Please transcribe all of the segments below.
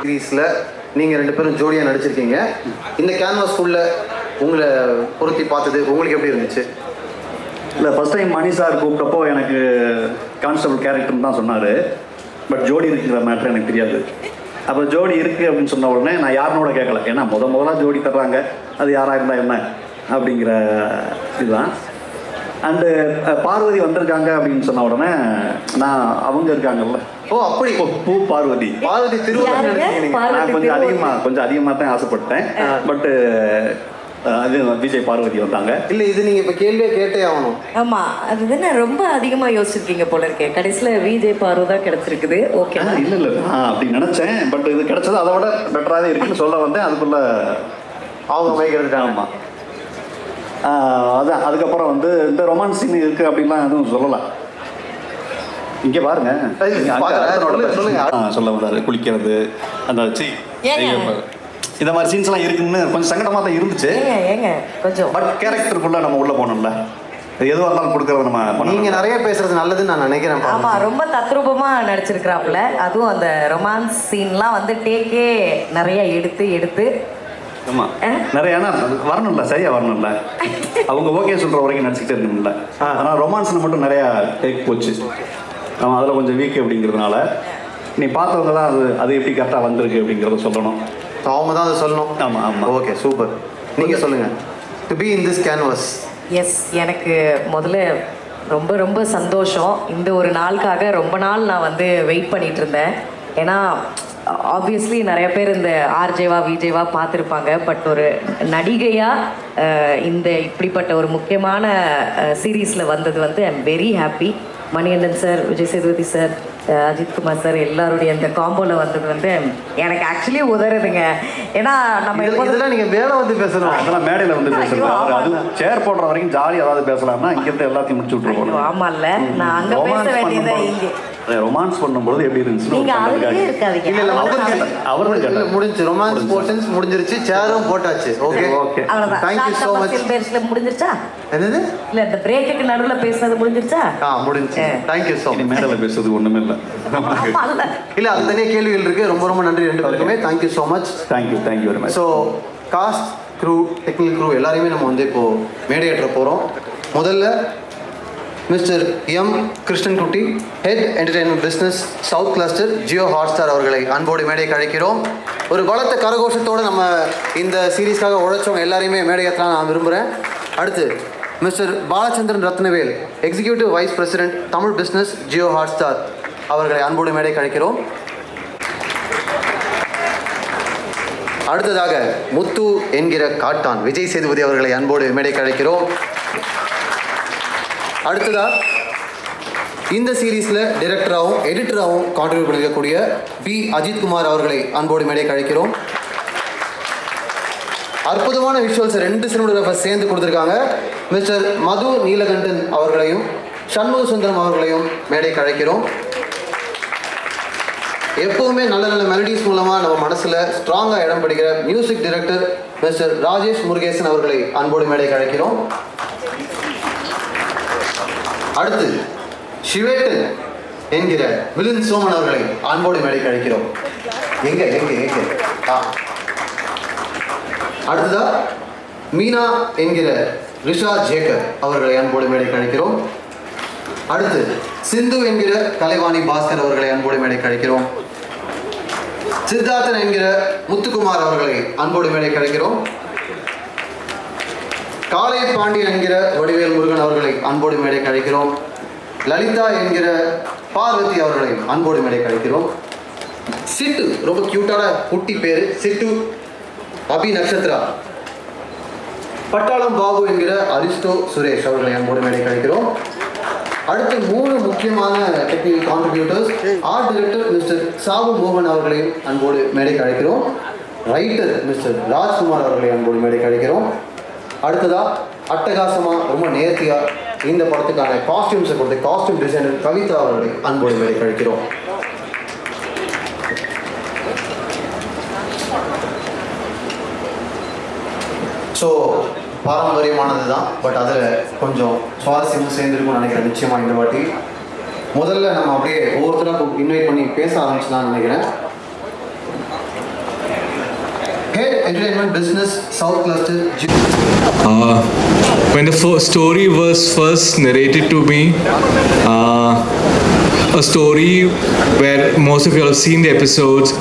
சீரீஸில் நீங்கள் 2 பேரும் ஜோடியாக நடிச்சிருக்கீங்க. இந்த கேன்வாஸ்குள்ளே உங்களை பொருத்தி பார்த்தது உங்களுக்கு எப்படி இருந்துச்சு? இல்லை, ஃபஸ்ட் டைம் மணி சார் கூப்பிட்டப்போ எனக்கு கான்ஸ்டபிள் கேரக்டர்னு தான் சொன்னார். பட் ஜோடி இருக்குங்கிற மேட்ரு எனக்கு தெரியாது. அப்போ ஜோடி இருக்குது அப்படின்னு சொன்ன உடனே நான் யாருனோட கேட்கல. ஏன்னா முதலாக ஜோடி தர்றாங்க, அது யாராக இருந்தால் என்ன அப்படிங்கிற இதுதான். அண்டு பார்வதி வந்திருக்காங்க அப்படின்னு சொன்ன உடனே நான் அவங்க இருக்காங்கல்ல, ஓ அப்படி பூ பார்வதி நான் கொஞ்சம் அதிகமாக தான் ஆசைப்பட்டேன். பட்டு அது விஜய் பார்வதி வந்தாங்க. இல்லை, இது நீங்கள் இப்போ கேள்வியே கேட்டே ஆகணும். ஆமாம், அதுதானே ரொம்ப அதிகமாக யோசிச்சிருக்கீங்க போல இருக்கே. கடைசியில் விஜய் பார்வதி தான் கிடச்சிருக்குது. ஓகே, இல்லை அப்படி நினச்சேன். பட் இது கிடச்சது அதை விட பெட்டராகவே இருக்குன்னு சொல்ல வந்தேன். அதுக்குள்ளே அவங்க மைக்கிறதுட்டாங்க. ஆமாம், அதான். அதுக்கப்புறம் வந்து இந்த ரொமான்ஸ் சீன் இருக்குது அப்படின்லாம் எதுவும் சொல்லலாம். இங்கே பாருங்க, சொல்ல வந்தாரு குளிக்கிறது, அந்த இந்த மாதிரி சீன்ஸ்லாம் இருக்குன்னு கொஞ்சம் சங்கடமாக தான் இருந்துச்சு. கொஞ்சம் பட் கேரக்டருக்குள்ளே நம்ம உள்ளே போனோம்ல, எதுவாக இருந்தாலும் கொடுக்குறது நம்ம. நீங்கள் நிறைய பேசுறது நல்லதுன்னு நான் நினைக்கிறேன். ஆமாம், ரொம்ப தத்ரூபமாக நடிச்சிருக்கிறாப்புல. அதுவும் அந்த ரொமான்ஸ் சீன்லாம் வந்து டேக்கே நிறைய எடுத்து ஆமாம் நிறைய. ஆனால் வரணும்ல, சரியாக வரணும்ல. அவங்க ஓகே சொல்கிற வரைக்கும் நடிச்சுக்கிட்டே இருக்கணும்ல. ஆனால் ரொமான்ஸில் மட்டும் நிறையா டேக் போச்சு. நம்ம அதில் கொஞ்சம் வீக் அப்படிங்கிறதுனால நீ பார்த்தவங்க தான் அது எப்படி கரெக்டாக வந்திருக்கு அப்படிங்கிறத சொல்லணும். அவங்க தான் அதை சொல்லணும். ஆமாம். Okay, super. நீங்கள் சொல்லுங்கள், to be in this canvas. Yes, எனக்கு முதல்ல ரொம்ப ரொம்ப சந்தோஷம். இந்த ஒரு நாளுக்காக ரொம்ப நாள் நான் வந்து வெயிட் பண்ணிகிட்டு இருந்தேன். ஏன்னா ஆப்வியஸ்லி நிறைய பேர் இந்த ஆர்ஜேவா விஜேவா பார்த்துருப்பாங்க. பட் ஒரு நடிகையாக இந்த இப்படிப்பட்ட ஒரு முக்கியமான சீரீஸில் வந்தது வந்து I am very happy. Manikandan sir, Vijay Sethupathi sir, Ajithkumar sir எல்லாருடைய அந்த காம்போவில் வந்தது வந்து எனக்கு ஆக்சுவலி உதறுதுங்க. ஏன்னா நம்ம இதெல்லாம் நீங்கள் மேலே வந்து பேசணும், அதெல்லாம் மேடையில் வந்து பேசணும். அது சேர் போடுற வரைக்கும் ஜாலியாக ஏதாவது பேசலாம்னா இங்கேருந்து எல்லாத்தையும் முடிச்சு விட்டுருவோம். ஆமாம்ல, நான் அங்கே பேச வேண்டியதை இங்கே ரொமான்ஸ் பண்ணும்போது எப்படி இருந்துச்சு? முடிஞ்சு ரொமான்ஸ் போர்ஷன்ஸ் முடிஞ்சிருச்சு, சேரும் போட்டாச்சு. Okay okay, thank you so much. முடிஞ்சிருச்சா? என்னது? இல்ல இந்த பிரேக்குக்கு நடுவுல பேசுறது முடிஞ்சிருச்சா? முடிஞ்சிருச்சு. Thank you so much. மேடையில் பேசுறது ஒண்ணுமே இல்ல. இல்ல, அது தனியாக கேள்விகள் இருக்கு. ரொம்ப ரொம்ப நன்றி 2 பேருக்குமே. Thank you so much. Thank you very much. So cast, crew, technical crew எல்லாரையுமே நம்ம வந்து இப்போ மேடையேற்ற போகிறோம். முதல்ல mister M Krishnankutty, head entertainment business south cluster, Jio Hotstar அவர்களை அன்போடு மேடைக்கு அழைக்கிறோம். ஒரு பலத்த கரகோஷத்தோடு நம்ம இந்த சீரீஸ்க்காக உழைச்சவங்க எல்லாரையுமே மேடையேற்றலாம் நான் விரும்புகிறேன். அடுத்து mister Balachandran Rathnavel, executive vice president Tamil business, Jio Hotstar அவர்களை அன்போடு மேடைக்கு அழைக்கிறோம். அடுத்ததாக முத்து என்கிற காட்டான் விஜய் சேதுபதி அவர்களை அன்போடு மேடைக்கு அழைக்கிறோம். அடுத்ததா இந்த சீரீஸில் டைரக்டராகவும் எடிட்டராகவும் கான்ட்ரிபியூட் பண்ணியிருக்கக்கூடிய பி அஜித்குமார் அவர்களை அன்போடு மேடைக்கு அழைக்கிறோம். அற்புதமான விஷுவல்ஸ் 2 சினிமோகிராஃபர் சேர்ந்து கொடுத்துருக்காங்க. மிஸ்டர் மது நீலகண்டன் அவர்களையும் சண்முக சுந்தரம் அவர்களையும் மேடைக்கு அழைக்கிறோம். எப்போவுமே நல்ல நல்ல மெலடிஸ் மூலமாக நம்ம மனசில் ஸ்ட்ராங்காக இடம் பிடிக்கிற music director mister Rajesh Murugesan அவர்களை அன்போடு மேடைக்கு அழைக்கிறோம். அடுத்து சிவேட்டன் என்கிற விலின் சோமன் அவர்களை அன்போடு மேடைக்கு அழைக்கிறோம். எங்க அடுத்ததா மீனா என்கிற ரிஷா ஜேக்கர் அவர்களை அன்போடு மேடைக்கு அழைக்கிறோம். அடுத்து சிந்து என்கிற கலைவாணி பாஸ்கர் அவர்களை அன்போடு மேடைக்கு அழைக்கிறோம். சித்தார்த்தன் என்கிற முத்துக்குமார் அவர்களை அன்போடு மேடைக்கு அழைக்கிறோம். காலை பாண்டியன் என்கிற வடிவேல் முருகன் அவர்களை அன்போடு மேடைக்கு அழைக்கிறோம். லலிதா என்கிற பார்வதி அவர்களை அன்போடு மேடைக்கு அழைக்கிறோம். சிட்டு, ரொம்ப கியூட்டான குட்டி பேரு சிட்டு அபி நட்சத்திரா. பட்டாளம் பாபு என்கிற அரிஸ்டோ சுரேஷ் அவர்களை அன்போடு மேடைக்கு அழைக்கிறோம். அடுத்து 3 முக்கியமான technical contributors, art director mister Sabu மோகன் அவர்களையும் அன்போடு மேடைக்கு அழைக்கிறோம். ரைட்டர் மிஸ்டர் ராஜ்குமார் அவர்களை அன்போடு மேடைக்கு அழைக்கிறோம். அடுத்ததா அட்டகாசமா ரொம்ப நேர்த்தியா இந்த படத்துக்கான காஸ்டியூம்ஸை கொடுத்த காஸ்டியூம் டிசைனர் கவிதா அவர்களை அன்போடு மேடைக்கு அழைக்கிறோம். ஸோ பாரம்பரியமானது தான், பட் அதில் கொஞ்சம் சுவாரஸ்யமும் சேர்ந்துருக்கும்னு நினைக்கிறேன். நிச்சயமாக இந்த வாட்டி முதல்ல நம்ம அப்படியே ஒவ்வொருத்தராக இன்வைட் பண்ணி பேச ஆரம்பிச்சுலான்னு நினைக்கிறேன். Head Entertainment Business South Cluster. When the story was first narrated to me, a story where most of you have seen the episodes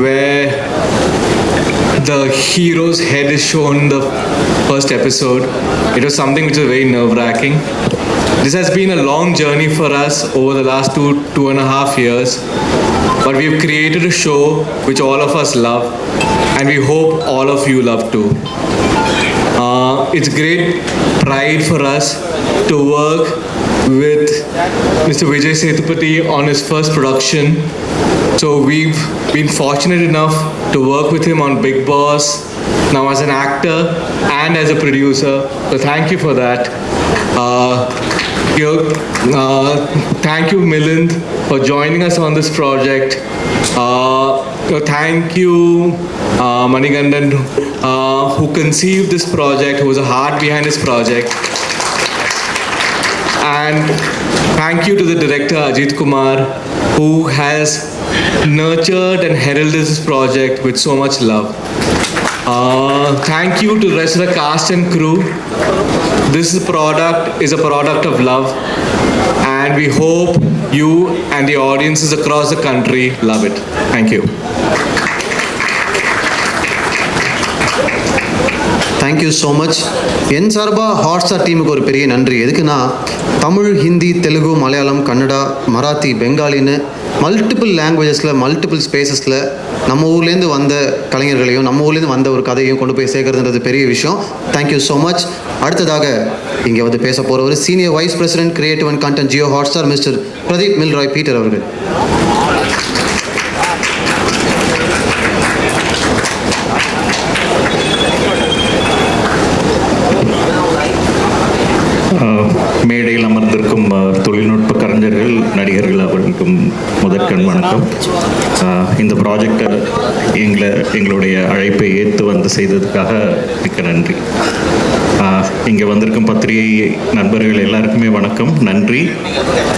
where the hero's head is shown in the first episode, it was something which was very nerve-wracking. This has been a long journey for us over the last 2.5 years, but we've created a show which all of us love, and we hope all of you love too. It's great pride for us to work with Mr. Vijay Sethupathi on his first production. So we've been fortunate enough to work with him on Bigg Boss, now as an actor and as a producer. So thank you for that. Thank you, Milind, for joining us on this project. Thank you, Manigandan, who conceived this project, who was the heart behind this project. And thank you to the director, Ajit Kumar, who has nurtured and heralded this project with so much love. Thank you to the rest of the cast and crew. This product is a product of love, and we hope you and the audiences across the country love it. Thank you. Thank you so much. என் சார்பாக Hotstar டீமுக்கு ஒரு பெரிய நன்றி. எதுக்குன்னா தமிழ், ஹிந்தி, தெலுங்கு, மலையாளம், கன்னடா, மராத்தி, பெங்காலின்னு multiple லாங்குவேஜஸில் multiple ஸ்பேசஸில் நம்ம ஊர்லேருந்து வந்த கலைஞர்களையும் நம்ம ஊர்லேருந்து வந்த ஒரு கதையும் கொண்டு போய் சேர்க்கறதுன்றது பெரிய விஷயம். Thank you so much. அடுத்ததாக இங்கே வந்து பேச போகிறவர் senior vice president creative and content Jio Hotstar mister Pradeep Milroy Peter அவர்கள். மேடையில் அமர்ந்திருக்கும் தொழில்நுட்ப கலைஞர்கள், நடிகர்கள் அவர்களுக்கும் முதற்கண் வணக்கம். இந்த ப்ராஜெக்டை எங்களுடைய அழைப்பை ஏற்று வந்து செய்ததுக்காக மிக்க நன்றி. இங்கே வந்திருக்கும் பத்திரிகை நண்பர்கள் எல்லாருக்குமே வணக்கம், நன்றி.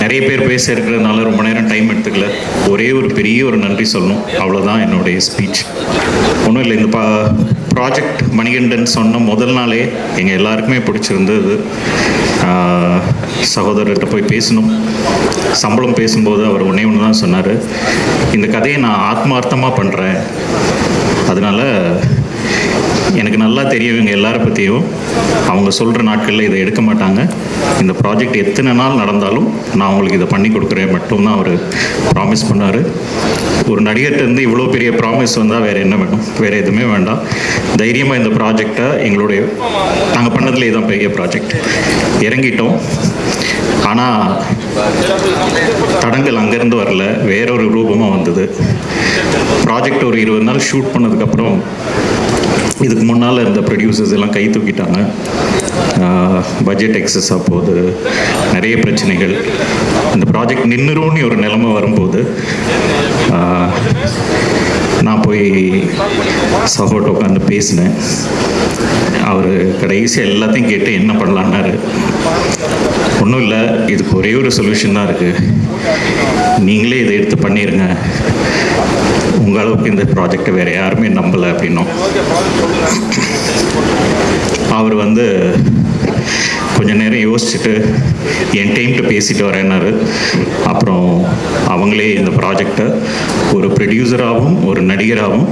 நிறைய பேர் பேச இருக்கிறதுனால ரொம்ப நேரம் டைம் எடுத்துக்கல. ஒரே ஒரு பெரிய ஒரு நன்றி சொல்லணும், அவ்வளோதான் என்னுடைய ஸ்பீச். ஒன்றும் இல்லை, இந்த ப்ராஜெக்ட் மணிகண்டன் சொன்ன முதல் நாளே எங்கள் எல்லாருக்குமே பிடிச்சிருந்தது. சகோதரர்கிட்ட போய் பேசணும், சம்பளம் பேசும்போது அவர் ஒன்றே ஒன்று தான் சொன்னார், இந்த கதையை நான் ஆத்மார்த்தமாக பண்ணுறேன், அதனால் எனக்கு நல்லா தெரியும் இவங்க எல்லாரை பற்றியும், அவங்க சொல்கிற நாட்களில் இதை எடுக்க மாட்டாங்க, இந்த ப்ராஜெக்ட் எத்தனை நாள் நடந்தாலும் நான் அவங்களுக்கு இதை பண்ணி கொடுக்குறேன் மட்டும்தான் அவர் ப்ராமிஸ் பண்ணார். ஒரு நடிகர்கிட்டருந்து இவ்வளோ பெரிய ப்ராமிஸ் வந்தால் வேறு என்ன வேணும்? வேறு எதுவுமே வேண்டாம். தைரியமாக இந்த ப்ராஜெக்டை நாங்கள் பண்ணதுலே தான் பெரிய ப்ராஜெக்ட் இறங்கிட்டோம். ஆனால் தடங்கள் அங்கேருந்து வரல, வேறொரு ரூபமாக வந்தது. ப்ராஜெக்ட் ஒரு 20 நாள் ஷூட் பண்ணதுக்கப்புறம் இதுக்கு முன்னால் இருந்த ப்ரொடியூசர்ஸ் எல்லாம் கை தூக்கிட்டாங்க. பட்ஜெட் எக்ஸஸாக போகுது, நிறைய பிரச்சனைகள். இந்த ப்ராஜெக்ட் நின்றுரும்னு ஒரு நிலைமை வரும்போது நான் போய் சகோட்ட உட்காந்து பேசினேன். அவர் கடைசியாக எல்லாத்தையும் கேட்டு என்ன பண்ணலான்னாரு. ஒன்றும் இல்லை, இதுக்கு ஒரே ஒரு சொல்யூஷன் தான் இருக்குது, நீங்களே இதை எடுத்து பண்ணிடுங்க, உங்கள் அளவுக்கு இந்த ப்ராஜெக்டை வேறு யாருமே நம்பலை அப்படின்னும். அவர் வந்து கொஞ்சம் நேரம் யோசிச்சுட்டு என் டைம்கிட்ட பேசிட்டு வரேன்னாரு. அப்புறம் அவங்களே இந்த ப்ராஜெக்டை ஒரு ப்ரொடியூசராகவும் ஒரு நடிகராகவும்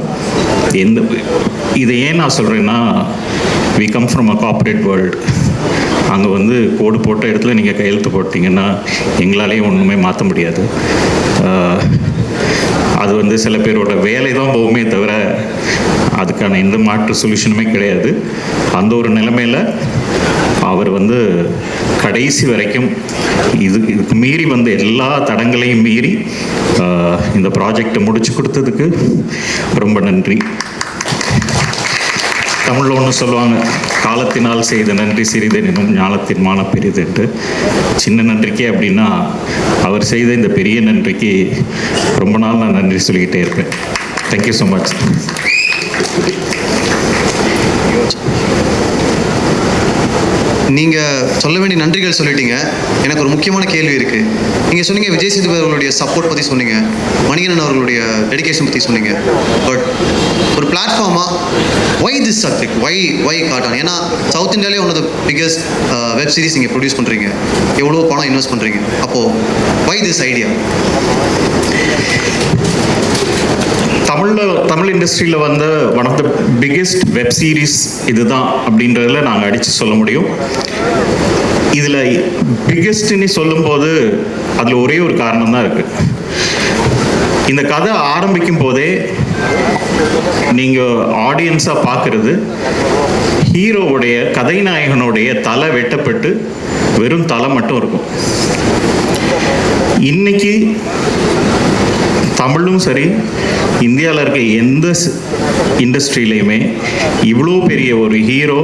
இதை ஏன் நான் சொல்கிறேன்னா, we come from a corporate world. அங்கே வந்து கோடு போட்ட இடத்துல நீங்கள் கையெழுத்து போட்டிங்கன்னா எங்களாலேயும் ஒன்றுமே மாற்ற முடியாது. அது வந்து சில பேரோட வேலை தான் போகுமே தவிர அதுக்கான எந்த மாற்று சொல்யூஷனுமே கிடையாது. அந்த ஒரு நிலைமையில் அவர் வந்து கடைசி வரைக்கும் இதுக்கு மீறி வந்து எல்லா தடங்களையும் மீறி இந்த ப்ராஜெக்டை முடிச்சு கொடுத்ததுக்கு ரொம்ப நன்றி. தமிழில் ஒன்று சொல்லுவாங்க, காலத்தினால் செய்த நன்றி சிறிதெனும் ஞானத்தின் மான பெரிதென்று. சின்ன நன்றிக்கே அப்படின்னா அவர் செய்த இந்த பெரிய நன்றிக்கு ரொம்ப நாள் நான் நன்றி சொல்லிக்கிட்டே இருப்பேன். Thank you so much. நீங்கள் சொல்ல வேண்டிய நன்றிகள் சொல்லிட்டீங்க. எனக்கு ஒரு முக்கியமான கேள்வி இருக்குது. நீங்கள் சொன்னீங்க விஜய் சேதுபதி அவர்களுடைய சப்போர்ட் பற்றி சொன்னீங்க, மணிகண்டன் அவர்களுடைய டெடிகேஷன் பற்றி சொன்னீங்க. பட் ஒரு பிளாட்ஃபார்மாக why this subject, why Kattan? ஏன்னா சவுத் இந்தியாவிலே one of the biggest web series நீங்கள் ப்ரொடியூஸ் பண்ணுறீங்க, எவ்வளோ பணம் இன்வெஸ்ட் பண்ணுறீங்க. அப்போது ஒய் திஸ் ஐடியா? தமிழ் இண்டஸ்ட்ரியில் வந்த one of the biggest web series இதுதான் அப்படின்றதில் நாங்கள் அடித்து சொல்ல முடியும். இதில் பிக்கெஸ்ட்னு சொல்லும்போது அதில் ஒரே ஒரு காரணம் தான் இருக்குது. இந்த கதை ஆரம்பிக்கும் போதே நீங்கள் ஆடியன்ஸாக பார்க்குறது ஹீரோவுடைய கதைநாயகனுடைய தலை வெட்டப்பட்டு வெறும் தலை மட்டும் இருக்கும். இன்னைக்கு தமிழும் சரி, இந்தியாவில் இருக்க எந்த இண்டஸ்ட்ரியிலையுமே இவ்வளோ பெரிய ஒரு ஹீரோ,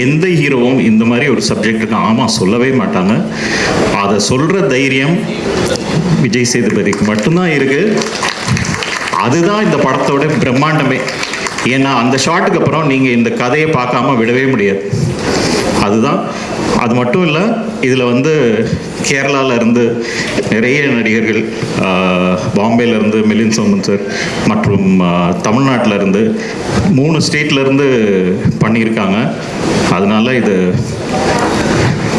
எந்த ஹீரோவும் இந்த மாதிரி ஒரு சப்ஜெக்டுக்கு ஆமாம் சொல்லவே மாட்டாங்க. அதை சொல்கிற தைரியம் விஜய் சேதுபதிக்கு மட்டும்தான் இருக்குது. அதுதான் இந்த படத்தோட பிரம்மாண்டமே. ஏன்னா அந்த ஷாட்டுக்கு அப்புறம் நீங்கள் இந்த கதையை பார்க்காம விடவே முடியாது. அதுதான். அது மட்டும் இல்லை, இதில் வந்து கேரளாவில் இருந்து நிறைய நடிகர்கள், பாம்பேலேருந்து மிலிந்த் சோமன் சார் மற்றும் தமிழ்நாட்டில் இருந்து 3 ஸ்டேட்லேருந்து பண்ணியிருக்காங்க. அதனால இது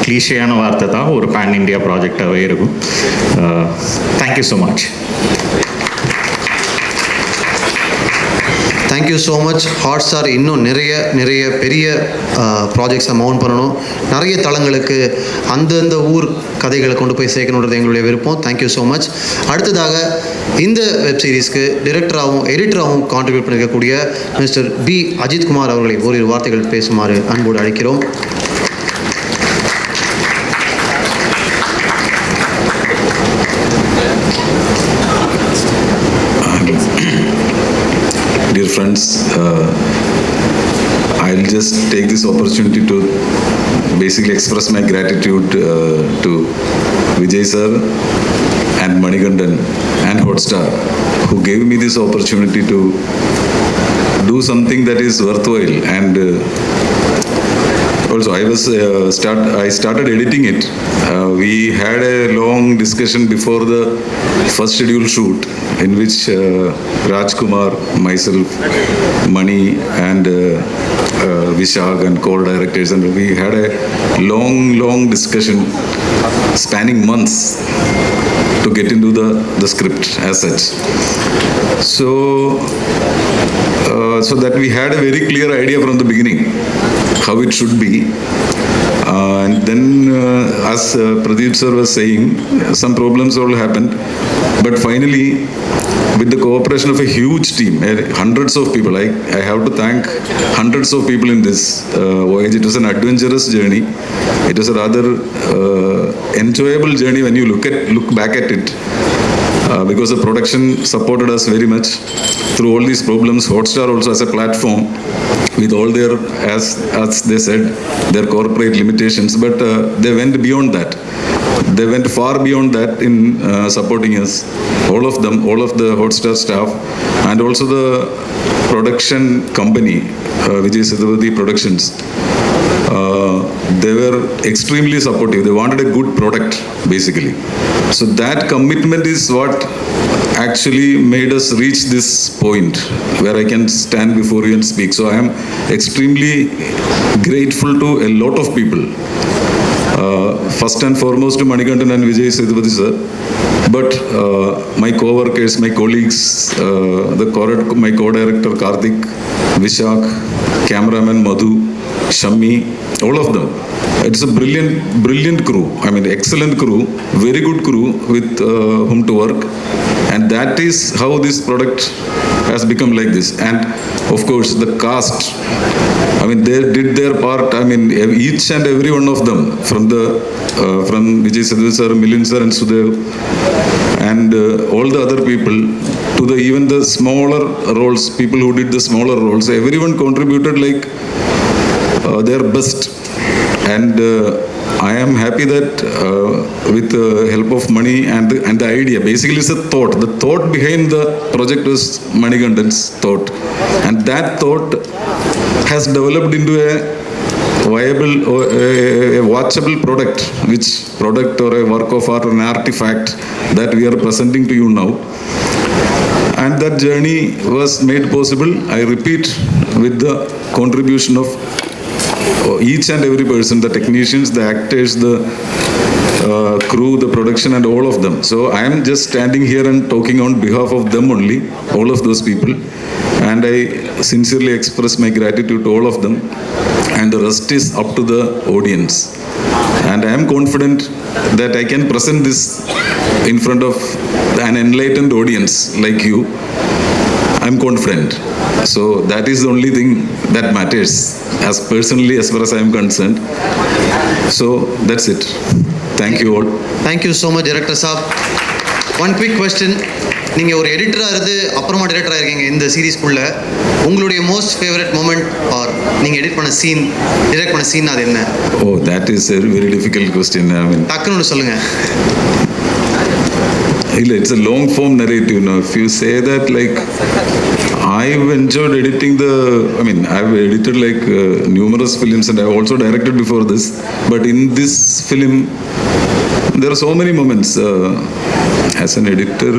கிளீஷையான வார்த்தை தான், ஒரு பேன் இண்டியா ப்ராஜெக்டாகவே இருக்கும். Thank you so much. Thank you so much. Hot star இன்னும் நிறைய பெரிய ப்ராஜெக்ட்ஸை மவுண்ட் பண்ணணும், நிறைய தளங்களுக்கு அந்தந்த ஊர் கதைகளை கொண்டு போய் சேர்க்கணுன்றது எங்களுடைய விருப்பம். Thank you so much. அடுத்ததாக இந்த வெப் சீரிஸ்க்கு டிரெக்டராகவும் எடிட்டராகவும் கான்ட்ரிபியூட் பண்ணியிருக்கக்கூடிய மிஸ்டர் பி அஜித்குமார் அவர்களை ஓரிரு வார்த்தைகள் பேசுமாறு அன்போடு அழைக்கிறோம். Dear friends, I'll just take this opportunity to basically express my gratitude to Vijay sir and Manigandan and Hotstar, who gave me this opportunity to do something that is worthwhile. And also I started editing it. We had a long discussion before the first scheduled shoot, in which Rajkumar, myself, Mani and Vishak and co-directors, and we had a long discussion spanning months to get into the script as such. So that we had a very clear idea from the beginning how it should be. And then, as Pradeep sir was saying, some problems all happened. But finally, with the cooperation of a huge team, hundreds of people, I have to thank hundreds of people in this voyage. It was an adventurous journey. It was a rather enjoyable journey when you look back at it. Because the production supported us very much through all these problems. Hotstar also as a platform, with all their, as they said, their corporate limitations, but they went beyond that. They went far beyond that in supporting us, all of them, all of the Hotstar staff, and also the production company, Vijay Sethupathi Productions. They were extremely supportive. They wanted a good product, basically. So that commitment is what actually made us reach this point where I can stand before you and speak. So I am extremely grateful to a lot of people. First and foremost to Manigandan and Vijay Sethupathi sir, but my co-workers, my colleagues, my co-director Karthik, Vishak, cameraman Madhu, Shammi, all of them. It's a brilliant crew. I mean, excellent crew, very good crew with whom to work. And that is how this product has become like this. And of course, the cast, I mean, they did their part. I mean, each and every one of them, from Vijay Sethupathi sir, Milind sir and Sudev, and all the other people, to even the smaller roles, people who did the smaller roles, everyone contributed like their best. And I am happy that with the help of money and the idea, basically it's a thought. The thought behind the project was Manigandan's thought. And that thought has developed into a viable or a watchable product, which product or a work of art or an artifact that we are presenting to you now. And that journey was made possible, I repeat, with the contribution of each and every person, the technicians, the actors, the crew, the production, and all of them. So I am just standing here and talking on behalf of them only, all of those people. And I sincerely express my gratitude to all of them. And the rest is up to the audience. And I am confident that I can present this in front of an enlightened audience like you. I'm confident. So that is the only thing that matters, as personally, as far as I am concerned. So that's it. Thank you all. Thank you so much, Director Saab. One quick question. நீங்கள் ஒரு எடிட்டராக இருந்து அப்புறமா டிரெக்டராக இருக்கீங்க இந்த சீரீஸ்க்குள்ள, உங்களுடைய most favourite moment R நீங்கள் direct பண்ண scene அது என்ன? Oh, that is a very difficult question. I mean, டக்குன்னு சொல்லுங்கள். It's a long form narrative. Now, if you say that, like, I've enjoyed editing I've edited like numerous films, and I've also directed before this. But in this film, there are so many moments. As an editor,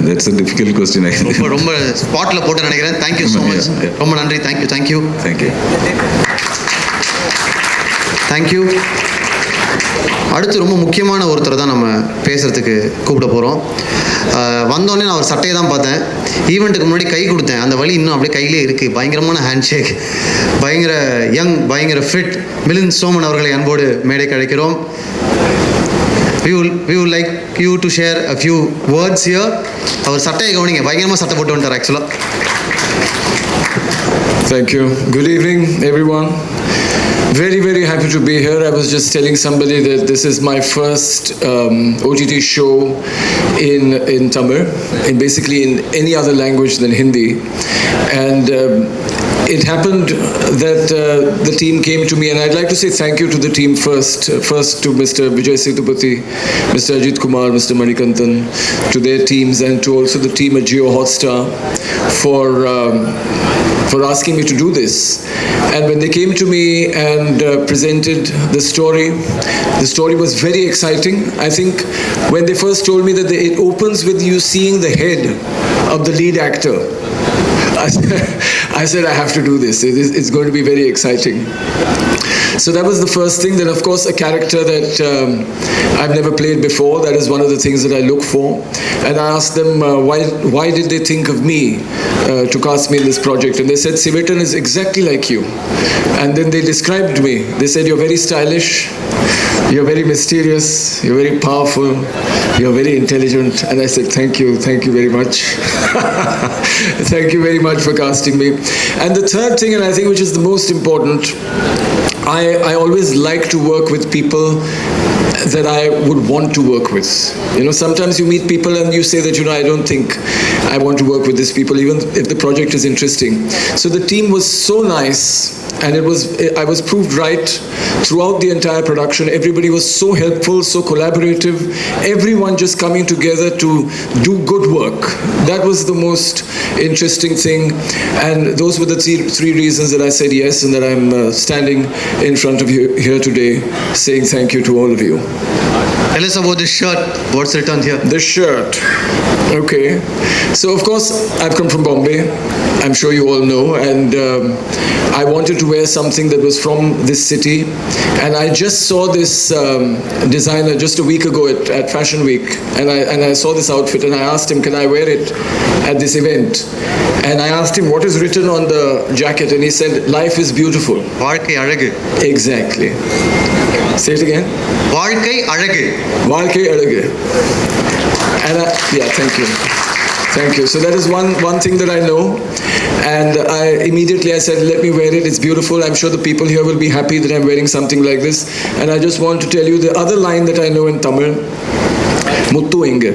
that's a difficult question. ரொம்ப ஸ்பாட்ல போட்டு நினைக்கிறேன். Thank you so much. ரொம்ப நன்றி. Thank you. Thank you. Thank you. அடுத்து ரொம்ப முக்கியமான ஒருத்தரை தான் நம்ம பேசுகிறதுக்கு கூப்பிட போகிறோம். வந்தோடனே நான் ஒரு சட்டையை தான் பார்த்தேன். ஈவெண்ட்டுக்கு முன்னாடி கை கொடுத்தேன். அந்த வலி இன்னும் அப்படியே கையிலே இருக்குது. பயங்கரமான ஹேண்ட்ஷேக், பயங்கர யங், பயங்கர ஃபிட் மிலிந்த் சோமன் அவர்களை அன்போடு மேடைக்கு அழைக்கிறோம். We would like you to share a few words here. அவர் சட்டையை கவனிங்க, பயங்கரமாக சட்டை போட்டு வந்துட்டார் ஆக்சுவலாக. Thank you. Good evening, everyone. Very, very happy to be here. I was just telling somebody that this is my first OTT show in Tamil, and basically in any other language than Hindi. And it happened that the team came to me, and I'd like to say thank you to the team first to Mr. Vijay Sethupathi, Mr. Ajit Kumar, Mr. Manikantan, to their teams, and to also the team at Jio Hotstar for asking me to do this. And when they came to me and presented the story was very exciting. I think when they first told me that it opens with you seeing the head of the lead actor, I said I have to do this. It's going to be very exciting. So that was the first thing. Then of course a character that I've never played before. That is one of the things that I look for. And I asked them why did they think of me to cast me in this project? And they said Sivetan is exactly like you. And then they described me. They said you're very stylish, you're very mysterious, you're very powerful, you're very intelligent. And I said thank you very much. Thank you very much for casting me. And the third thing, and I think which is the most important, I always like to work with people that I would want to work with. Sometimes you meet people and you say that, I don't think I want to work with these people, even if the project is interesting. So the team was so nice, and I was proved right throughout the entire production. Everybody was so helpful, so collaborative, everyone just coming together to do good work. That was the most interesting thing, and those were the three reasons that I said yes, and that I'm standing in front of you here today saying thank you to all of you. Tell us about this shirt. What's written here? The shirt. Okay. So of course I've come from Bombay. I'm sure you all know, and I wanted to wear something that was from this city, and I just saw this designer just a week ago at Fashion Week, and I saw this outfit, and I asked him, can I wear it at this event? And I asked him what is written on the jacket, and he said life is beautiful. வாழ்க்கை அழகு. Exactly. Say it again. வாழ்க்கை அழகு. வாழ்க்கை அழகு. And thank you. So that is one thing that I know, and I immediately said, let me wear it. It's beautiful. I'm sure the people here will be happy that I'm wearing something like this. And I just want to tell you the other line that I know in Tamil, Muthu Inge.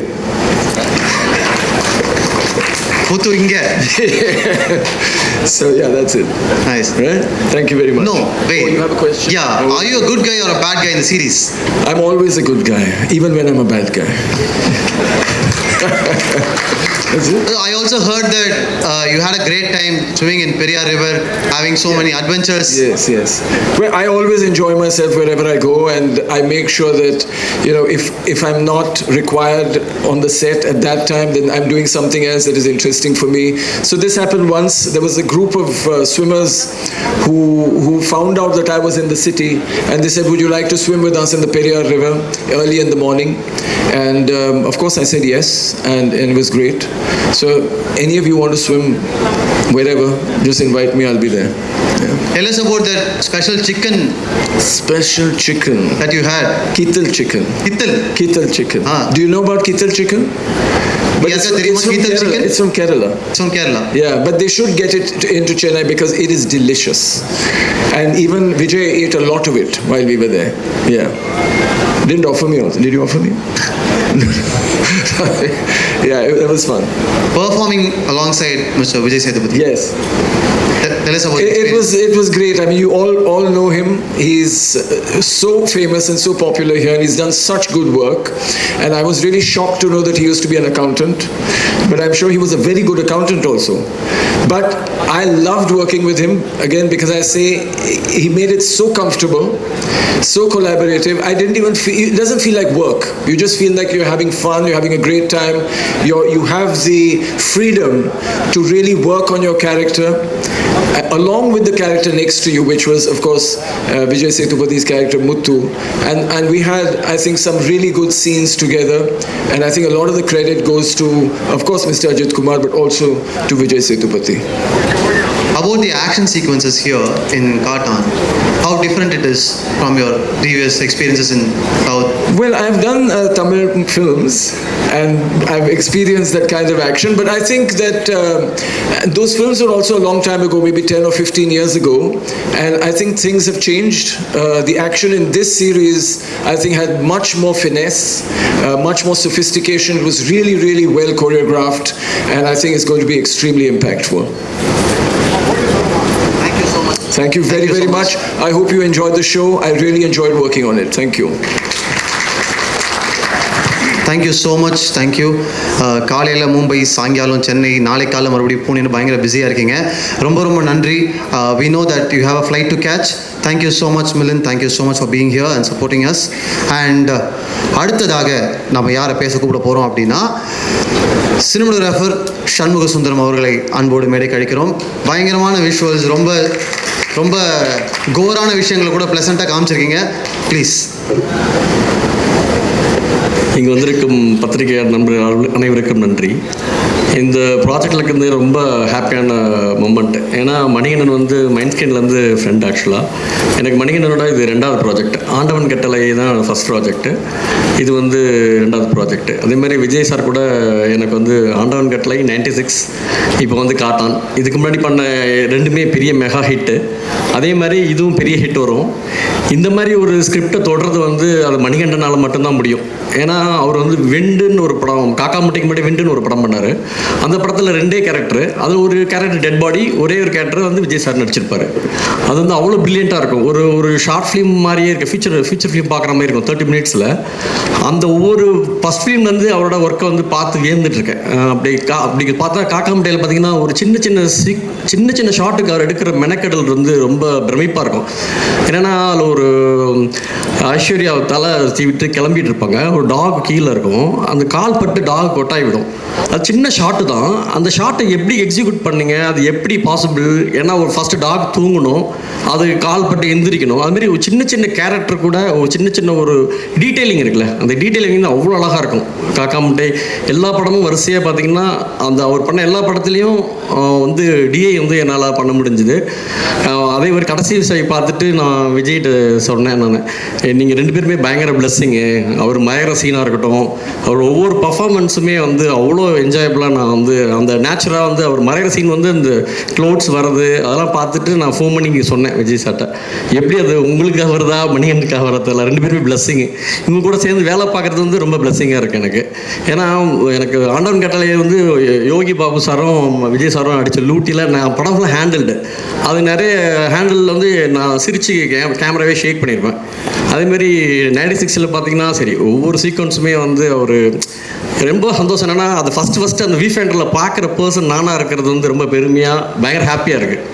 Muthu Inge. So that's it. Nice. Right? Thank you very much. No, wait. You have a question? Yeah. Are you a good guy or a bad guy in the series? I'm always a good guy, even when I'm a bad guy. Is it? I also heard that you had a great time swimming in Periyar River, having so many adventures. Yes. Well, I always enjoy myself wherever I go, and I make sure that, if I'm not required on the set at that time, then I'm doing something else that is interesting for me. So this happened once. There was a group of swimmers who found out that I was in the city, and they said, "Would you like to swim with us in the Periyar River early in the morning?" And of course, I said yes, and it was great. So any of you want to swim wherever, just invite me. I'll be there. Yeah. Tell us about that special chicken Special chicken. that you had. Kittel chicken. Kittel chicken. Ah. Do you know about Kittel chicken? But Yes, it's, sir. it's from Kittel Kerala. chicken? It's from Kerala. It's from Kerala. Yeah, but they should get it into Chennai because it is delicious. And even Vijay ate a lot of it while we were there. Yeah. Didn't offer me also. Did you offer me? Yeah, it was fun. Performing alongside Mr. Vijay Sethupathi. Yes. Tell us about It was great. I mean, you all know him. He's so famous and so popular here, and he's done such good work. And I was really shocked to know that he used to be an accountant, but I'm sure he was a very good accountant also. But I loved working with him again because I say he made it so comfortable, so collaborative. I didn't even feel, it doesn't feel like work. You just feel like you're having fun, you're having a great time. You have the freedom to really work on your character along with the character next to you, which was, of course, Vijay Sethupathi's character Muthu. And we had, I think, some really good scenes together. And I think a lot of the credit goes to, of course, Mr. Ajit Kumar, but also to Vijay Sethupathi. About the action sequences here in Katan, how different it is from your previous experiences in South. Well, I've done Tamil films and I've experienced that kind of action, but I think that those films were also a long time ago, maybe 10 or 15 years ago, and I think things have changed. The action in this series, I think, had much more finesse, much more sophistication. It was really, really well choreographed, and I think it's going to be extremely impactful. Thank you so much. Thank you very, very much. I hope you enjoyed the show. I really enjoyed working on it. Thank you. Thank you so much. Thank you. காலையில் மும்பை, சாயங்காலம் சென்னை, நாளை காலம் மறுபடியும் பூனேன்னு பயங்கர பிஸியாக இருக்கீங்க. ரொம்ப ரொம்ப நன்றி. We know that you have a flight to catch. Thank you so much Milan. Thank you so much for being here and supporting us. And அடுத்ததாக நம்ம யாரை பேச கூப்பிட போகிறோம் அப்படின்னா, சினிமோகிராஃபர் சண்முக சுந்தரம் அவர்களை அன்போடு மேடை கழிக்கிறோம். பயங்கரமான விஷுவல்ஸ், ரொம்ப ரொம்ப கோரான விஷயங்களை கூட ப்ளசண்ட்டாக காமிச்சிருக்கீங்க. ப்ளீஸ். இங்கே வந்திருக்கும் பத்திரிகையாளர் நண்பர்கள் அனைவருக்கும் நன்றி. இந்த ப்ராஜெக்டில் இருக்கிறது ரொம்ப ஹாப்பியான மொமெண்ட். ஏன்னா மணிகண்டன் வந்து மைண்ட்ஸ்கேன்லேருந்து ஃப்ரெண்ட். ஆக்சுவலாக எனக்கு மணிகண்டனோட இது 2வது ப்ராஜெக்ட். ஆண்டவன் கட்டளை தான் ஃபஸ்ட் ப்ராஜெக்ட்டு, இது வந்து 2வது ப்ராஜெக்ட்டு. அதேமாதிரி விஜய் சார் கூட எனக்கு வந்து ஆண்டவன் கட்டளை 96, இப்போ வந்து காட்டான். இதுக்கு முன்னாடி பண்ண 2மே பெரிய மெகா ஹிட்டு. அதே மாதிரி இதுவும் பெரிய ஹிட் வரும். இந்த மாதிரி ஒரு ஸ்கிரிப்டை தொடர்றது வந்து அது மணிகண்டனால் மட்டும்தான் முடியும். ஏன்னா அவர் வந்து வெண்டுன்னு ஒரு படம், காக்கா முட்டைக்கு முன்னாடி வெண்டுன்னு ஒரு படம் பண்ணார். அந்த படத்தில் 2 கேரக்டர், அது ஒரு கேரக்டர் டெட் பாடி, ஒரே ஒரு கேரக்டர் வந்து விஜய் சார் நடிச்சிருப்பார். அது வந்து அவ்வளோ ப்ரில்லியண்ட்டாக இருக்கும். ஒரு ஷார்ட் ஃபிலிம் மாதிரியே இருக்குது, ஃபீச்சர் ஃபிலிம் பார்க்குற மாதிரி இருக்கும் 30 மினிட்ஸில். அந்த ஒவ்வொரு ஃபஸ்ட் ஃபிலிம் வந்து அவரோட ஒர்க்கை வந்து பார்த்து வியந்துட்டுருக்கேன். அப்படி பார்த்தா காக்கா முட்டையில் பார்த்தீங்கன்னா ஒரு சின்ன சின்ன ஷாட்டுக்கு அவர் எடுக்கிற மெனக்கெடல் வந்து ரொம்ப பிரமிப்பாக இருக்கும். என்னென்னா அதில் ஒரு ஐஸ்வர்யா தலை விட்டு கிளம்பிட்டு இருப்பாங்க, ஒரு டாக் கீழே இருக்கும், அந்த கால் பட்டு டாக் கொட்டாய் விடும். அது சின்ன ஷாட்டு தான். அந்த ஷாட்டை எப்படி எக்ஸிக்யூட் பண்ணீங்க, அது எப்படி பாசிபிள்? ஏன்னா ஒரு ஃபஸ்ட்டு டாக் தூங்கணும், அது கால் பட்டு எந்திரிக்கணும். அதுமாரி ஒரு சின்ன கேரக்டர் கூட ஒரு சின்ன ஒரு டீட்டெயிலிங் இருக்குல்ல, அந்த டீட்டெயிலிங் வந்து அவ்வளோ அழகாக இருக்கும். காக்கா முட்டை எல்லா படமும் வரிசையாக பார்த்திங்கன்னா அந்த அவர் பண்ண எல்லா படத்துலேயும் வந்து டிஐ வந்து என்னால் பண்ண முடிஞ்சுது. அதே மாதிரி கடைசி விஷயம் பார்த்துட்டு நான் விஜய்கிட்ட சொன்னேன், நான் நீங்கள் 2 பேருமே பயங்கர பிளஸ்ஸிங்கு. அவர் மயற சீனாக இருக்கட்டும், அவர் ஒவ்வொரு பர்ஃபார்மன்ஸுமே வந்து அவ்வளோ என்ஜாயபிளாக நான் வந்து அந்த நேச்சுரலாக வந்து அவர் மறைகிற சீன் வந்து இந்த க்ளோத்ஸ் வர்றது அதெல்லாம் பார்த்துட்டு நான் ஃபோன் பண்ணி சொன்னேன் விஜய் சார்ட்ட, எப்படி அது உங்களுக்காக வருதா மணிகண்டனுக்காக வரதில்ல, 2 பேருமே பிளஸ்ஸிங்கு. இவங்க கூட சேர்ந்து வேலை பார்க்குறது வந்து ரொம்ப பிளஸ்ஸிங்காக இருக்குது எனக்கு. ஏன்னா எனக்கு ஆண்டவன் கட்டளையை வந்து யோகி பாபு சாரும் விஜய் சாரும் அடித்த லூட்டியில் நான் படம் ஃபுல்லாக ஹேண்டில்டு. அது நிறைய ஹேண்டில் வந்து நான் சிரிச்சு கேமராவே ஷேக் பண்ணியிருப்பேன். பண்ணியிருப்பேன். அதேமாரி 96ல் பார்த்தீங்கன்னா சரி ஒவ்வொரு சீக்வன்ஸுமே வந்து ஒரு ரொம்ப சந்தோஷம் என்னென்னா அது ஃபஸ்ட்டு அந்த வீஃபெண்டரில் பார்க்குற பர்சன் நானாக இருக்கிறது வந்து ரொம்ப பெருமையாக பயங்கர ஹாப்பியாக இருக்குது.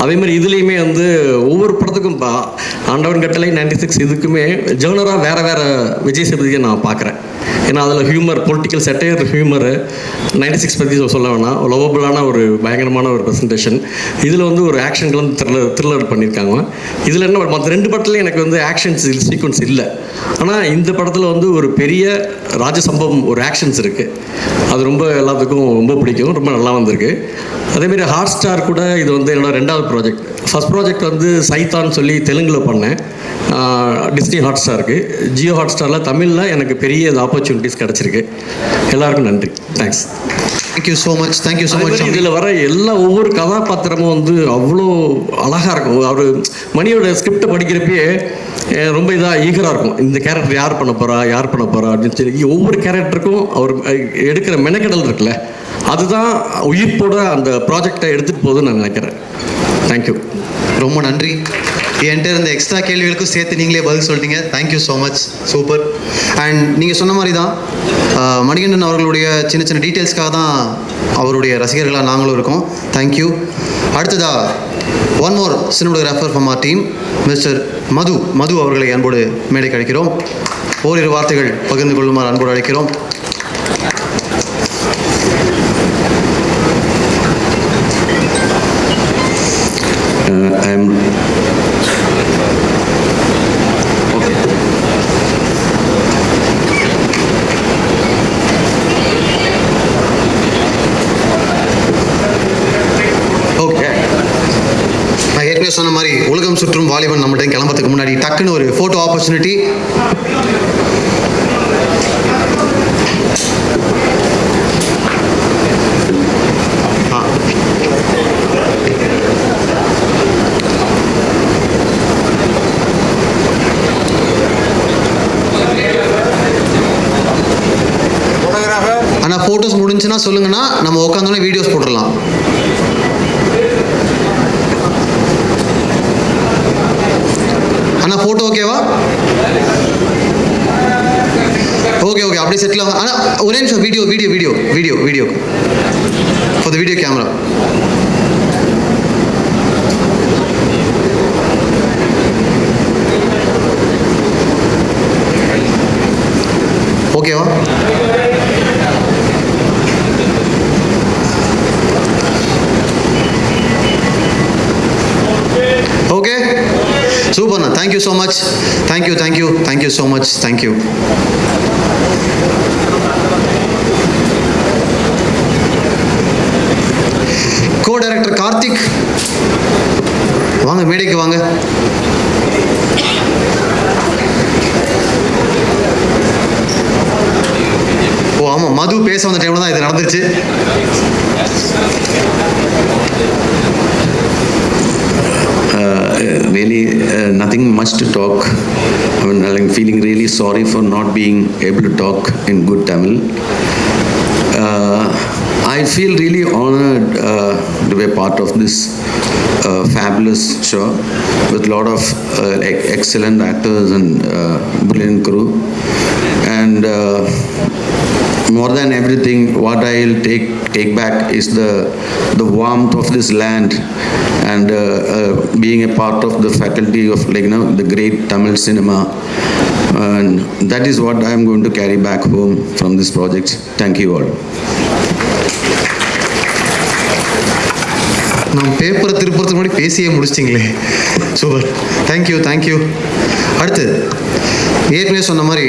அதேமாதிரி இதுலேயுமே வந்து ஒவ்வொரு படத்துக்கும் ஆண்டவன் கட்டளை 96 இதுக்குமே ஜேர்னராக வேறு விஜய் சேதுபதியை நான் பார்க்குறேன். ஏன்னா அதில் ஹியூமர் பொலிட்டிக்கல் செட்டையர் ஹியூமரு 96 பற்றி சொல்ல வேணாம், லவபுளான ஒரு பயங்கரமான ஒரு ப்ரெசன்டேஷன். இதில் வந்து ஒரு ஆக்ஷன் வந்து த்ரில்லர் பண்ணியிருக்காங்க. இதில் என்ன மற்ற 2 படத்துலையும் எனக்கு வந்து ஆக்ஷன்ஸ் சீக்வன்ஸ் இல்லை. ஆனால் இந்த படத்தில் வந்து ஒரு பெரிய ராஜசம்பவம் ஒரு ஆக்ஷன்ஸ் இருக்குது. அது ரொம்ப எல்லாத்துக்கும் ரொம்ப பிடிக்கும், ரொம்ப நல்லா வந்திருக்கு. அதேமாரி ஹாட் ஸ்டார் கூட இது வந்து என்னோடய 2வது ப்ராஜெக்ட். ஃபஸ்ட் ப்ராஜெக்ட் வந்து சைத்தான் சொல்லி தெலுங்கில் பண்ணேன் டிஸ்னி ஹாட் ஸ்டாருக்கு. ஜியோ ஹாட் ஸ்டாரில் தமிழில் எனக்கு பெரிய ஆப்பர்ச்சுனிட்டிஸ் கிடச்சிருக்கு. எல்லாருக்கும் நன்றி, thanks. Thank you so much. Thank you so much. இதில் வர ஒவ்வொரு கதாபாத்திரமும் வந்து அவ்வளோ அழகாக இருக்கும். அவர் மணியோட ஸ்கிரிப்டை படிக்கிறப்பயே ரொம்ப இதாக ஈகராக இருக்கும். இந்த கேரக்டர் யார் பண்ண போகிறா அப்படின்னு சொல்லி ஒவ்வொரு கேரக்டருக்கும் அவர் எடுக்கிற மெனக்கடல் இருக்குல்ல, அதுதான் உயிர்ப்போட அந்த ப்ராஜெக்டை எடுத்துகிட்டு போகுதுன்னு நான் நினைக்கிறேன். தேங்க்யூ, ரொம்ப நன்றி. என்கிட்ட இருந்த எக்ஸ்ட்ரா கேள்விகளுக்கும் சேர்த்து நீங்களே பதில் சொல்லிட்டீங்க. Thank you so much, super. And நீங்கள் சொன்ன மாதிரி தான் மணிகண்டன் அவர்களுடைய சின்ன சின்ன டீட்டெயில்ஸ்க்காக தான் அவருடைய ரசிகர்களாக நாங்களும் இருக்கோம். தேங்க்யூ. அடுத்ததாக one more cinematographer from our team, mister Madhu அவர்களை அன்போடு மேடைக்கு அழைக்கிறோம். ஓரிரு வார்த்தைகள் பகிர்ந்து கொள்ளுமாறு அன்போடு அழைக்கிறோம். சொன்ன மாதிரி உலகம் சுற்றும் வாலிபன் நம்மகிட்ட கிளம்புறதுக்கு முன்னாடி டக்குன்னு ஒரு ஃபோட்டோ ஆப்பர்ச்சுனிட்டி. ஆனால் ஃபோட்டோஸ் முடிஞ்சுன்னா சொல்லுங்கன்னா நம்ம உட்காந்தோன்னே வீடியோஸ் போட்டுடலாம். அண்ணா ஃபோட்டோ ஓகேவா? ஓகே அப்படியே செட்டில் ஆகும். ஆனால் ஒரே நிமிஷம், video for the video camera. ஓகேவா? ஓகே, சூப்பர்ண்ணா. Thank you so much. Thank you so much. Thank you. Co director Karthik வாங்க, மேடைக்கு வாங்க. ஓ ஆமாம், மது பேச வந்த டைமில் தான் இது நடந்துச்சு. Really nothing much to talk. I mean, I'm feeling really sorry for not being able to talk in good Tamil. I feel really honored to be a part of this fabulous show with a lot of excellent actors and brilliant crew. And more than everything, what I'll take back is the warmth of this land and being a part of the faculty of the great Tamil cinema. And that is what I am going to carry back home from this project. Thank you all. நான் பேப்பரை திருப்பறதுக்கு முன்னாடி பேசியே முடிச்சிட்டிங்களே, super. Thank you. அடுத்து ஏற்கனவே சொன்ன மாதிரி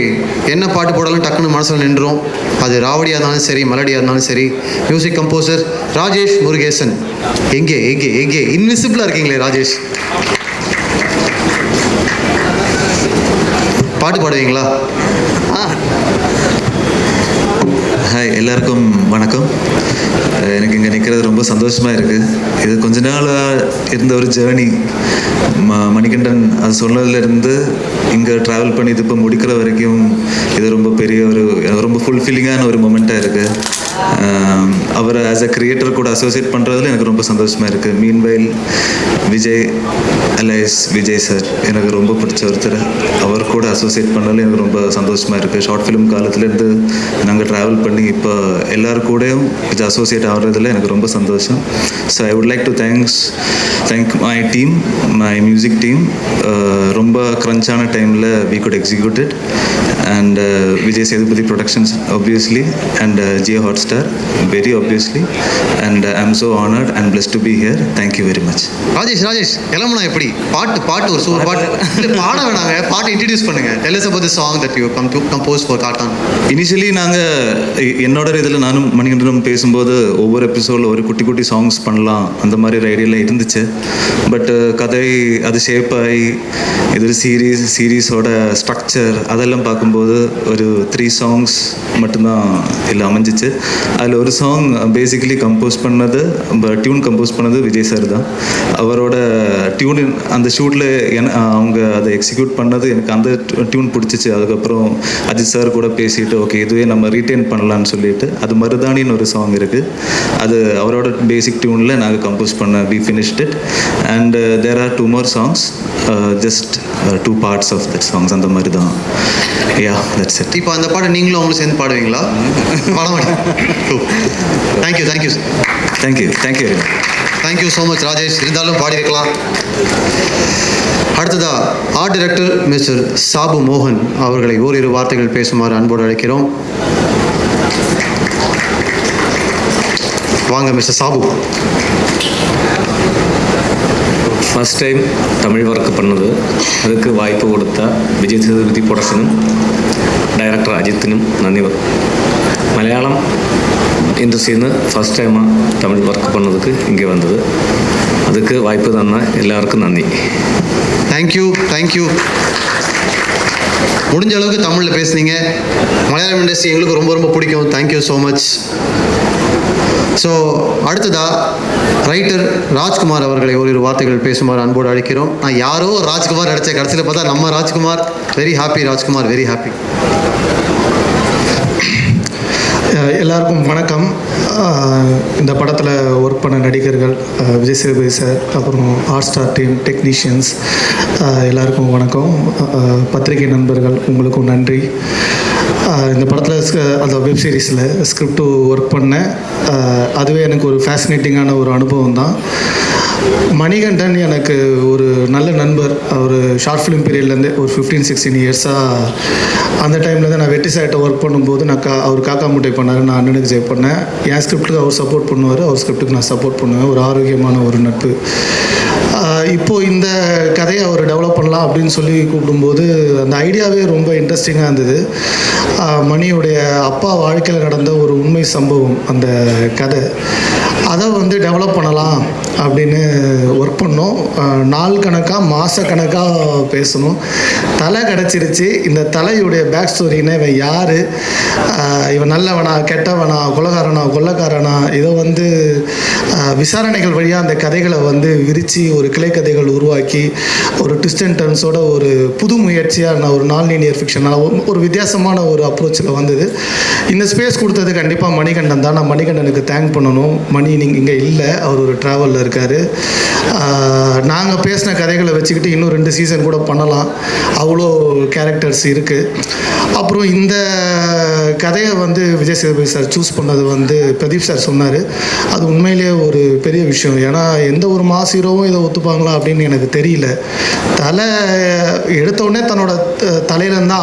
என்ன பாட்டு போடாலும் டக்குன்னு மனசில் நின்றோம். அது ராவடியாக இருந்தாலும் சரி, மெலடியாக இருந்தாலும் சரி. Music composer Rajesh Murugesan. எங்கே இன்விசிபிளாக இருக்கீங்களே ராஜேஷ், பாட்டு பாடுவீங்களா? ஹாய், எல்லாருக்கும் வணக்கம். எனக்கு இங்கே நிற்கிறது ரொம்ப சந்தோஷமாக இருக்குது. இது கொஞ்ச நாளாக இருந்த ஒரு ஜேர்னி. மணிகண்டன் அது சொன்னதுலேருந்து இங்கே ட்ராவல் பண்ணி இது இப்போ முடிக்கிற வரைக்கும் இது ரொம்ப பெரிய ஒரு ரொம்ப ஃபுல்ஃபில்லிங்கான ஒரு மொமெண்ட்டாக இருக்குது. அவரை ஆஸ் அ கிரியேட்டர் கூட அசோசியேட் பண்ணுறதுல எனக்கு ரொம்ப சந்தோஷமாக இருக்குது. Meanwhile Vijay alias Vijay sir எனக்கு ரொம்ப பிடிச்ச ஒருத்தர். அவர் கூட அசோசியேட் பண்ணதில் எனக்கு ரொம்ப சந்தோஷமாக இருக்குது. ஷார்ட் ஃபிலிம் காலத்துலேருந்து நாங்கள் ட்ராவல் பண்ணி இப்போ எல்லோரும் கூடயும் இது அசோசியேட் ஆகிறதுல எனக்கு ரொம்ப சந்தோஷம். So I would like to thank my team, my music team. ரொம்ப க்ரன்ச்சான டைமில் we could execute it. And Vijay Sethupathi Productions obviously, and Jio Hotstar very obviously, and I'm so honored and blessed to be here. Thank you very much. Rajesh கிளம்புனா எப்படி? பாட்டு ஒரு super பாட்டு இல்லை பாட வேணாங்க, பாட்டு இன்ட்ரடியூஸ் பண்ணுங்க. Tell us about the song that you come to compose for Cartoon. Initially நாங்கள் என்னோட இதில் நானும் மணிகண்டனும் பேசும்போது ஒவ்வொரு எபிசோடில் ஒரு குட்டி குட்டி சாங்ஸ் பண்ணலாம் அந்த மாதிரி ஒரு ஐடியாலாம் இருந்துச்சு. பட் கதை அது ஷேப் ஆகி இது ஒரு சீரீஸோட ஸ்ட்ரக்சர் அதெல்லாம் பார்க்கும்போது ஒரு 3 songs மட்டும்தான் இதில் அமைஞ்சிச்சு. அதில் ஒரு சாங் பேசிக்கலி டியூன் கம்போஸ் பண்ணது விஜய் சார் தான். அவரோட டியூன் அந்த ஷூட்டில் அவங்க அதை எக்ஸிக்யூட் பண்ணது எனக்கு அந்த டியூன் பிடிச்சிச்சு. அதுக்கப்புறம் அஜித் சார் கூட பேசிட்டு ஓகே இதுவே நம்ம ரீட்டைன் பண்ணலான்னு சொல்லிட்டு அது மருதானின்னு ஒரு சாங் இருக்குது. அது அவரோட பேசிக் டியூனில் நாங்கள் கம்போஸ் பண்ண we finished it. And there are 2 more songs, just 2 parts of that songs. அந்த மாதிரி தான். Yeah, that's it. இப்போ அந்த பாட்டு நீங்களும் அவங்களும் சேர்ந்து பாடுவீங்களா? பாட மாட்டேன். Thank you so much Rajesh. இருந்தாலும் பாடியிருக்கலாம். அடுத்ததா ஆர்ட் டைரக்டர் மிஸ்டர் சாபு மோகன் அவர்களை ஓரிரு வார்த்தைகள் பேசுமாறு அன்போடு அழைக்கிறோம். வாங்க மிஸ்டர் சாபு. ஃபஸ்ட் டைம் தமிழ் ஒர்க் பண்ணது, அதுக்கு வாய்ப்பு கொடுத்த விஜய் சேதுபதி ப்ரொடக்ஷனும் டைரக்டர் அஜித்திനും நன்றி. மலையாளம் இண்டஸ்ட்ரியில் നിന്ന് ஃபஸ்ட் டைமாக தமிழ் ஒர்க் பண்ணதுக்கு இங்கே வந்தது, அதுக்கு வாய்ப்பு தന്ന எல்லாருக்கும் நன்றி. தேங்க்யூ. முடிஞ்ச அளவுக்கு தமிழில் பேசுனீங்க. மலையாளம் இண்டஸ்ட்ரி எங்களுக்கு ரொம்ப ரொம்ப பிடிக்கும். Thank you so much. ஸோ அடுத்ததா ரைட்டர் ராஜ்குமார் அவர்களை ஒரு வார்த்தைகள் பேசுமாறு அன்போடு அழைக்கிறோம். நான் யாரோ ராஜ்குமார் அடித்த கடைசியில் பார்த்தா நம்ம Rajkumar. Very happy Rajkumar, very happy. எல்லாருக்கும் வணக்கம். இந்த படத்தில் ஒர்க் பண்ண நடிகர்கள் விஜய் சேதுபதி சார், அப்புறம் ஹாட் ஸ்டார் டீம், டெக்னீஷியன்ஸ் எல்லாருக்கும் வணக்கம். பத்திரிகை நண்பர்கள் உங்களுக்கும் நன்றி. இந்த படத்தில் அந்த வெப் சீரிஸில் ஸ்கிரிப்டு ஒர்க் பண்ணேன். அதுவே எனக்கு ஒரு ஃபேசினேட்டிங்கான ஒரு அனுபவம் தான். மணிகண்டன் எனக்கு ஒரு நல்ல நண்பர். அவர் ஷார்ட் ஃபிலிம் பீரியட்லேருந்து ஒரு 15-16 இயர்ஸாக அந்த டைமில் தான் நான் வெற்றி சார்கிட்ட ஒர்க் பண்ணும்போது அவர் காக்கா முட்டை பண்ணார், நான் அண்ணனுக்கு ஜெய் பண்ணேன். என் ஸ்கிரிப்டுக்கு அவர் சப்போர்ட் பண்ணுவார், அவர் ஸ்கிரிப்டுக்கு நான் சப்போர்ட் பண்ணுவேன். ஒரு ஆரோக்கியமான ஒரு நட்பு. இப்போது இந்த கதையை அவர் டெவலப் பண்ணலாம் அப்படின்னு சொல்லி கூப்பிடும்போது அந்த ஐடியாவே ரொம்ப இன்ட்ரெஸ்டிங்காக இருந்தது. மணியுடைய அப்பா வாழ்க்கையில் நடந்த ஒரு உண்மை சம்பவம் அந்த கதை, அதை டெவலப் பண்ணலாம் அப்படின்னு ஒர்க் பண்ணோம். நாள் கணக்காக மாதக்கணக்காக பேசணும். தலை கிடச்சிருச்சு. இந்த தலையுடைய பேக் ஸ்டோரின்னா இவன் யார், இவன் நல்லவனா கெட்டவனா கொள்ளக்காரனா இதை விசாரணைகள் வழியாக அந்த கதைகளை விரித்து ஒரு கிளை கதைகள் உருவாக்கி ஒரு ட்விஸ்ட் அண்ட் டர்ன்ஸோட ஒரு புது முயற்சியாக நான் ஒரு நான் லீனியர் ஃபிக்ஷனாக ஒரு வித்தியாசமான ஒரு அப்ரோச்சில் வந்தது. இந்த ஸ்பேஸ் கொடுத்தது கண்டிப்பாக மணிகண்டன் தான். நான் மணிகண்டனுக்கு தேங்க் பண்ணணும். மணி நீங்கள் இங்கே இல்லை, அவர் ஒரு ட்ராவலில் இருக்கார். நாங்கள் பேசின கதைகளை வச்சுக்கிட்டு இன்னும் 2 சீசன் கூட பண்ணலாம், அவ்வளோ கேரக்டர்ஸ் இருக்குது. அப்புறம் இந்த கதையை விஜய் சேதுபதி சார் சூஸ் பண்ணது பிரதீப் சார் சொன்னார். அது உண்மையிலேயே ஒரு பெரிய விஷயம். ஏன்னா எந்த ஒரு மாஸ் ஹீரோவும் இதை ஒத்துப்பாங்களா அப்படின்னு எனக்கு தெரியல. தலை எடுத்தோடனே தன்னோட தலையிலேருந்து தான்